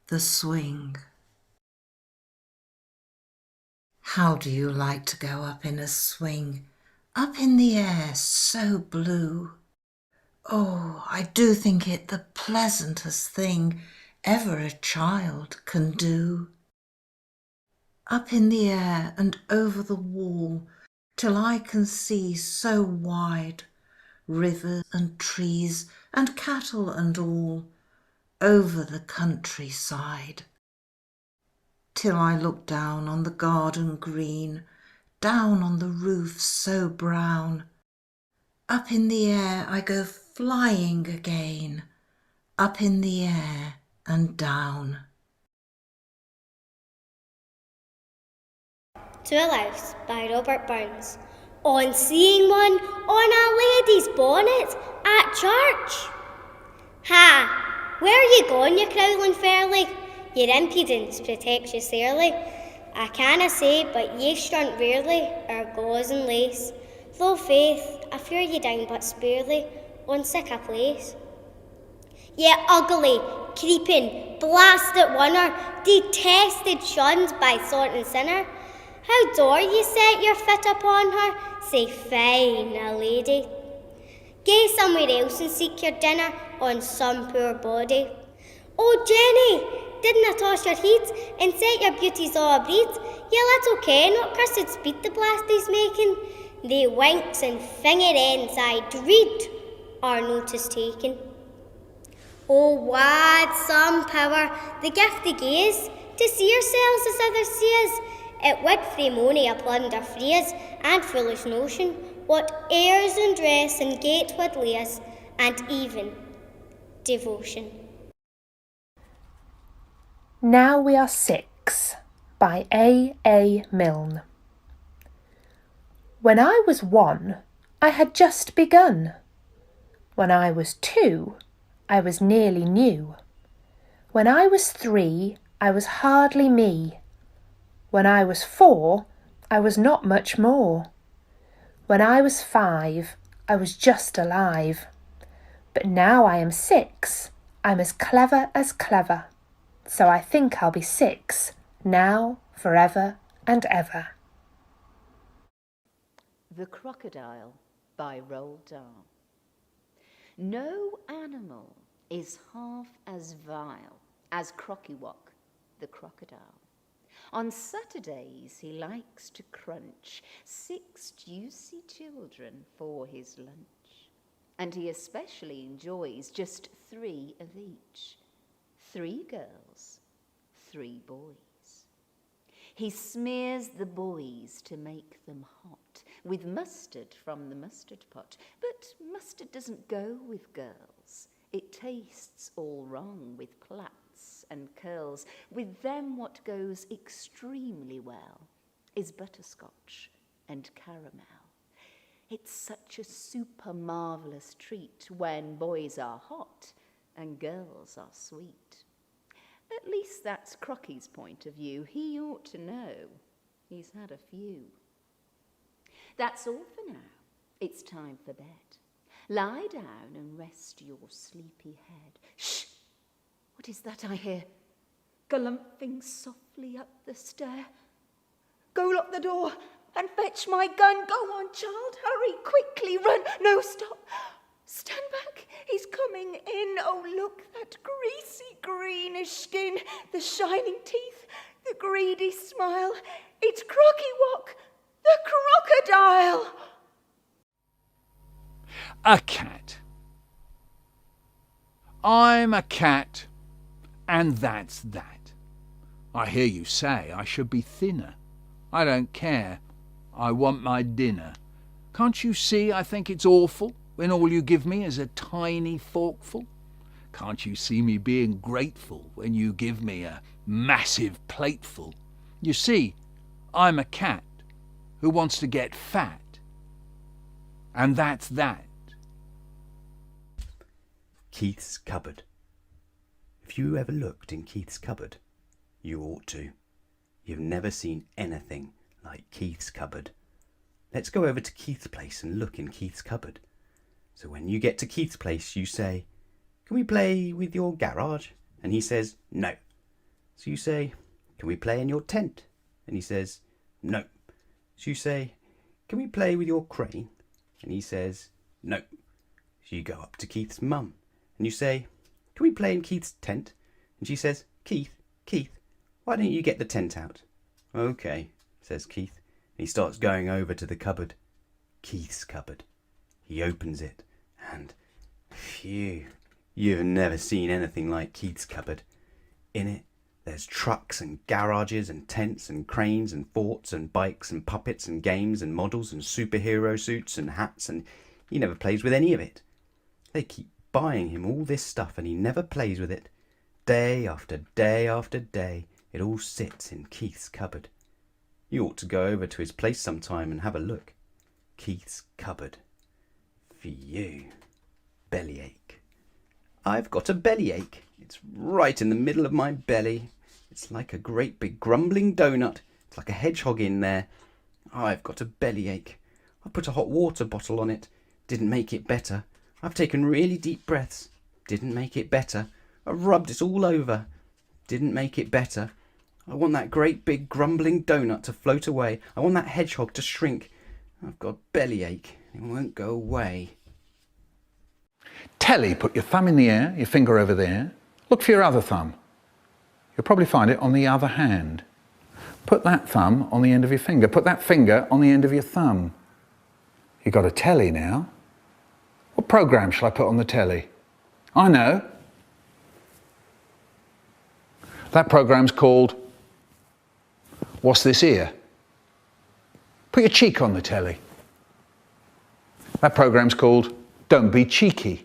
the swing. How do you like to go up in a swing, up in the air so blue? Oh, I do think it the pleasantest thing ever a child can do. Up in the air and over the wall, till I can see so wide, rivers and trees and cattle and all, over the countryside. Till I look down on the garden green, down on the roof so brown. Up in the air I go flying again, up in the air and down. To a Louse by Robert Burns. On seeing one on a lady's bonnet at church. Ha! Where are you going, you crowling fairly? Your impudence protects you sairly. I canna say, but ye strunt rarely, our gauze and lace. Though faith, I fear ye down but sparely, on sic a place. Ye ugly, creeping, blasted oner, detested, shunned by sort and sinner. How dare ye set your foot upon her, sae fine a lady? Gae somewhere else and seek your dinner on some poor body. Oh Jenny, didna toss your heat and set your beauties all abreed. Ye little ken what cursed speed the blastie's making. They winks and finger ends I dread are notice taken. Oh wad some power the gift they gaze to see yourselves as others see us. It would frae mony a plunder free us and foolish notion what airs and dress and gait would lay us, and even devotion. Now We Are Six by A. Milne. When I was 1, I had just begun. When I was 2, I was nearly new. When I was 3, I was hardly me. When I was 4, I was not much more. When I was 5, I was just alive. But now I am 6, I'm as clever as clever. So I think I'll be 6, now, forever and ever. The Crocodile by Roald Dahl. No animal is half as vile as Crockywalk, the crocodile. On Saturdays he likes to crunch 6 juicy children for his lunch, and he especially enjoys just 3 of each. 3 girls, 3 boys. He smears the boys to make them hot with mustard from the mustard pot, but mustard doesn't go with girls. It tastes all wrong with plaits and curls. With them what goes extremely well is butterscotch and caramel. It's such a super marvellous treat when boys are hot and girls are sweet. At least that's Crocky's point of view. He ought to know. He's had a few. That's all for now. It's time for bed. Lie down and rest your sleepy head. Shh! What is that I hear? Galumphing softly up the stair. Go lock the door and fetch my gun. Go on, child, hurry, quickly, run. No, stop. Stand back, he's coming in. Oh, look, that greasy greenish skin, the shining teeth, the greedy smile. It's Crockywalk, the crocodile. A cat. I'm a cat, and that's that. I hear you say I should be thinner. I don't care. I want my dinner. Can't you see I think it's awful when all you give me is a tiny forkful? Can't you see me being grateful when you give me a massive plateful? You see, I'm a cat who wants to get fat, and that's that. Keith's cupboard. If you ever looked in Keith's cupboard, you ought to. You've never seen anything like Keith's cupboard. Let's go over to Keith's place and look in Keith's cupboard. So when you get to Keith's place, you say, "Can we play with your garage?" And he says, "No." So you say, "Can we play in your tent?" And he says, "No." So you say, "Can we play with your crane?" And he says, "No." So you go up to Keith's mum and you say, "Can we play in Keith's tent?" And she says, Keith, why don't you get the tent out?" "Okay," says Keith. And he starts going over to the cupboard. Keith's cupboard. He opens it and, phew, you've never seen anything like Keith's cupboard. In it, there's trucks and garages and tents and cranes and forts and bikes and puppets and games and models and superhero suits and hats, and he never plays with any of it. They keep buying him all this stuff and he never plays with it. Day after day after day, it all sits in Keith's cupboard. You ought to go over to his place sometime and have a look. Keith's cupboard. Phew. Bellyache. I've got a bellyache. It's right in the middle of my belly. It's like a great big grumbling donut. It's like a hedgehog in there. I've got a bellyache. I put a hot water bottle on it. Didn't make it better. I've taken really deep breaths. Didn't make it better. I've rubbed it all over. Didn't make it better. I want that great big grumbling donut to float away. I want that hedgehog to shrink. I've got bellyache. It won't go away. Telly, put your thumb in the air, your finger over there. Look for your other thumb. You'll probably find it on the other hand. Put that thumb on the end of your finger. Put that finger on the end of your thumb. You've got a telly now. What programme shall I put on the telly? I know. That programme's called What's This Here? Put your cheek on the telly. That programme's called Don't Be Cheeky.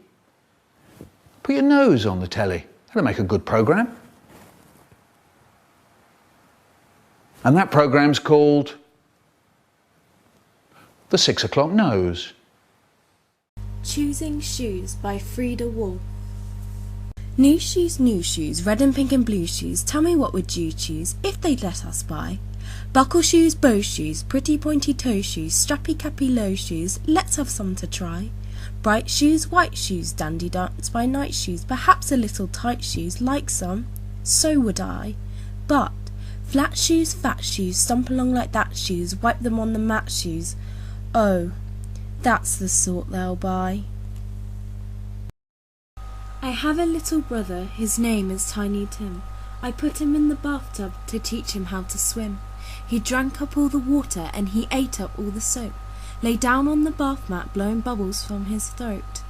Put your nose on the telly. That'll make a good programme. And that programme's called The 6 o'clock Nose. Choosing Shoes by Frida Wall. New shoes, red and pink and blue shoes. Tell me, what would you choose if they'd let us buy? Buckle shoes, bow shoes, pretty pointy toe shoes, strappy cappy low shoes. Let's have some to try. Bright shoes, white shoes, dandy dance by night shoes. Perhaps a little tight shoes, like some. So would I. But flat shoes, fat shoes, stomp along like that shoes. Wipe them on the mat shoes. Oh, that's the sort they'll buy. I have a little brother, his name is Tiny Tim. I put him in the bathtub to teach him how to swim. He drank up all the water and he ate up all the soap. Lay down on the bath mat, blowing bubbles from his throat.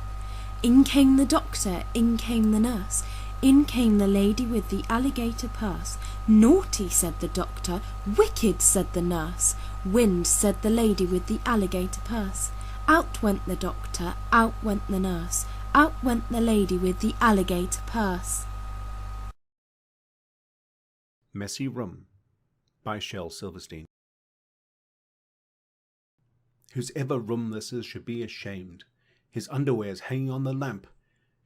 In came the doctor, in came the nurse. In came the lady with the alligator purse. Naughty, said the doctor. Wicked, said the nurse. Wind, said the lady with the alligator purse. Out went the doctor, out went the nurse. Out went the lady with the alligator purse. Messy Room by Shel Silverstein. Whosever room this is should be ashamed. His underwear is hanging on the lamp.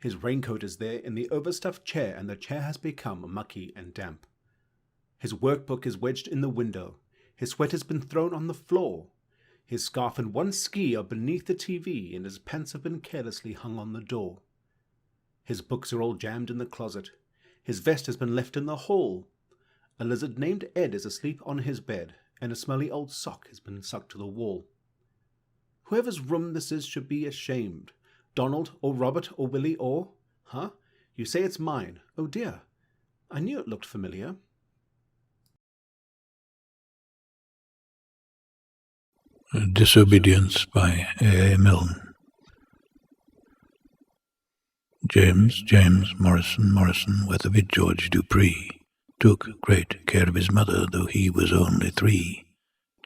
His raincoat is there in the overstuffed chair, and the chair has become mucky and damp. His workbook is wedged in the window. His sweat has been thrown on the floor. His scarf and one ski are beneath the TV, and his pants have been carelessly hung on the door. His books are all jammed in the closet. His vest has been left in the hall. A lizard named Ed is asleep on his bed, and a smelly old sock has been stuck to the wall. Whoever's room this is should be ashamed. Donald or Robert or Willie or... Huh? You say it's mine. Oh dear. I knew it looked familiar. Disobedience by A. Milne. James Morrison, Weatherby George Dupree, took great care of his mother, though he was only 3.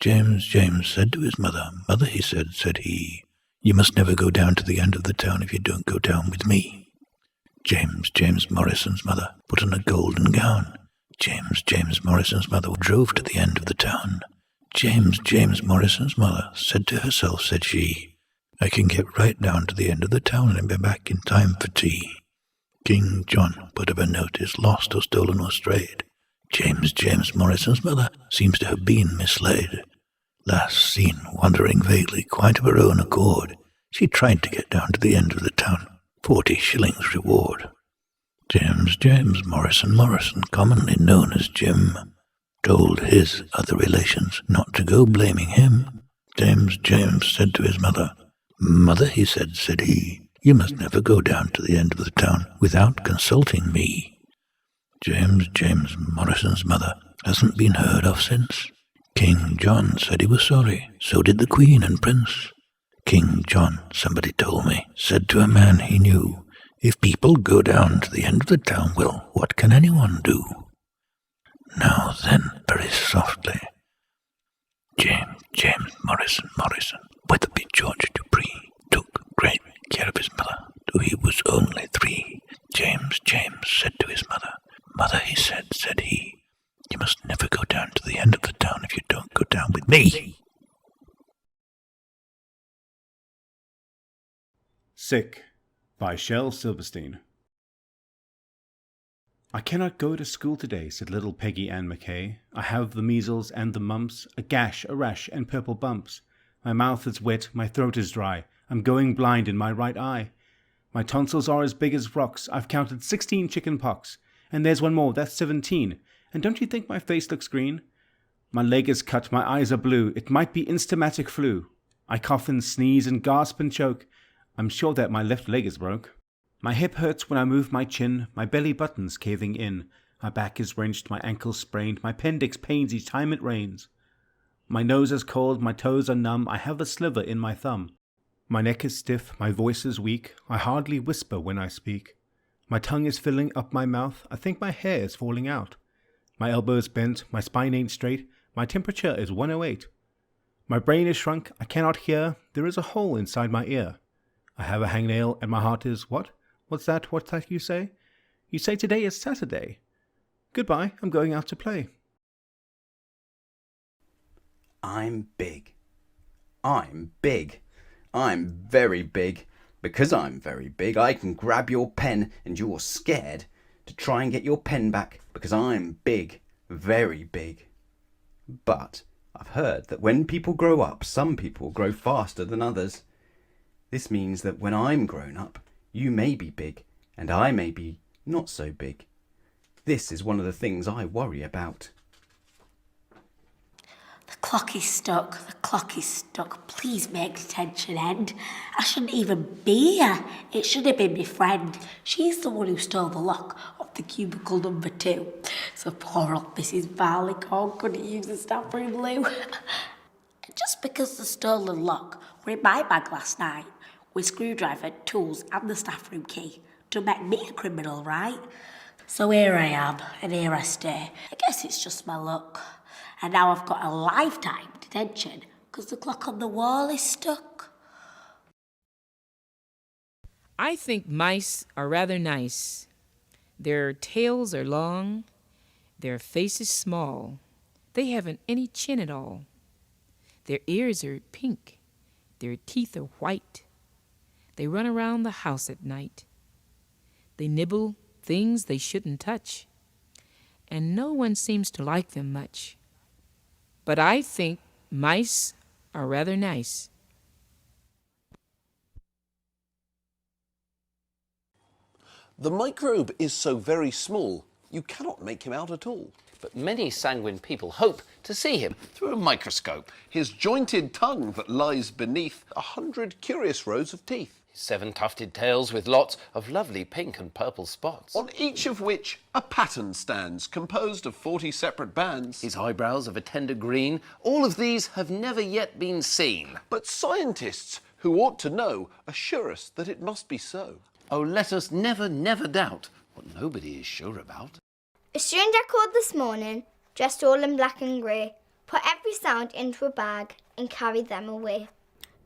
James said to his mother, "Mother," he said he, "you must never go down to the end of the town if you don't go down with me." James Morrison's mother put on a golden gown. James Morrison's mother drove to the end of the town. James Morrison's mother said to herself, said she, "I can get right down to the end of the town and be back in time for tea." King John put up a notice, lost or stolen or strayed. James Morrison's mother seems to have been mislaid. Last seen wandering vaguely, quite of her own accord, she tried to get down to the end of the town. 40 shillings reward. James Morrison, commonly known as Jim, told his other relations not to go blaming him. James said to his mother, "Mother," he said he, "you must never go down to the end of the town without consulting me." James Morrison's mother hasn't been heard of since. King John said he was sorry, so did the Queen and Prince. King John, somebody told me, said to a man he knew, "If people go down to the end of the town, well, what can anyone do?" Now then, very softly, James Morrison, Weatherby George Dupree, took great care of his mother, though he was only 3. James said to his mother, "Mother," he said he, "you must never go down to the end of the town if you don't go down with me." Sick by Shel Silverstein. "I cannot go to school today," said little Peggy Ann McKay. "I have the measles and the mumps, a gash, a rash, and purple bumps. My mouth is wet, my throat is dry, I'm going blind in my right eye. My tonsils are as big as rocks, I've counted 16 chicken pox. And there's one more, that's 17. And don't you think my face looks green? My leg is cut, my eyes are blue, it might be instamatic flu. I cough and sneeze and gasp and choke, I'm sure that my left leg is broke. My hip hurts when I move my chin, my belly button's caving in. My back is wrenched, my ankle's sprained, my appendix pains each time it rains. My nose is cold, my toes are numb, I have a sliver in my thumb. My neck is stiff, my voice is weak, I hardly whisper when I speak. My tongue is filling up my mouth, I think my hair is falling out. My elbow is bent, my spine ain't straight, my temperature is 108. My brain is shrunk, I cannot hear, there is a hole inside my ear. I have a hangnail and my heart is what? What's that you say? You say today is Saturday. Goodbye, I'm going out to play. I'm big. I'm big. I'm very big. Because I'm very big, I can grab your pen and you're scared to try and get your pen back because I'm big, very big. But I've heard that when people grow up, some people grow faster than others. This means that when I'm grown up, you may be big and I may be not so big. This is one of the things I worry about. The clock is stuck. Please make detention end. I shouldn't even be here. It should have been my friend. She's the one who stole the lock of the cubicle number 2. So poor old Mrs. Barleycorn couldn't use the staff room loo. Just because the stolen lock were in my bag last night, with screwdriver, tools and the staff room key, to make me a criminal, right? So here I am, and here I stay. I guess it's just my luck. And now I've got a lifetime detention because the clock on the wall is stuck. I think mice are rather nice. Their tails are long, their faces small. They haven't any chin at all. Their ears are pink, their teeth are white. They run around the house at night. They nibble things they shouldn't touch, and no one seems to like them much. But I think mice are rather nice. The microbe is so very small, you cannot make him out at all. But many sanguine people hope to see him through a microscope. His jointed tongue that lies beneath 100 curious rows of teeth. His 7 tufted tails with lots of lovely pink and purple spots. On each of which a pattern stands, composed of 40 separate bands. His eyebrows of a tender green. All of these have never yet been seen. But scientists, who ought to know, assure us that it must be so. Oh, let us never, never doubt what nobody is sure about. A stranger called this morning, dressed all in black and grey, put every sound into a bag and carried them away.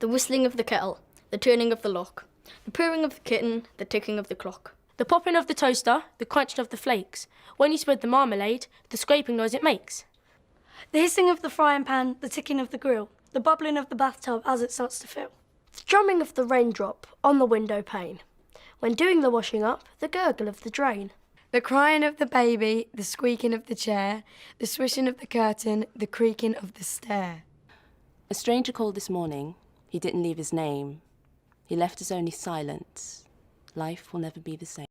The whistling of the kettle, the turning of the lock, the purring of the kitten, the ticking of the clock. The popping of the toaster, the crunching of the flakes. When you spread the marmalade, the scraping noise it makes. The hissing of the frying pan, the ticking of the grill, the bubbling of the bathtub as it starts to fill. The drumming of the raindrop on the window pane. When doing the washing up, the gurgle of the drain. The crying of the baby, the squeaking of the chair, the swishing of the curtain, the creaking of the stair. A stranger called this morning. He didn't leave his name. He left us only silence. Life will never be the same.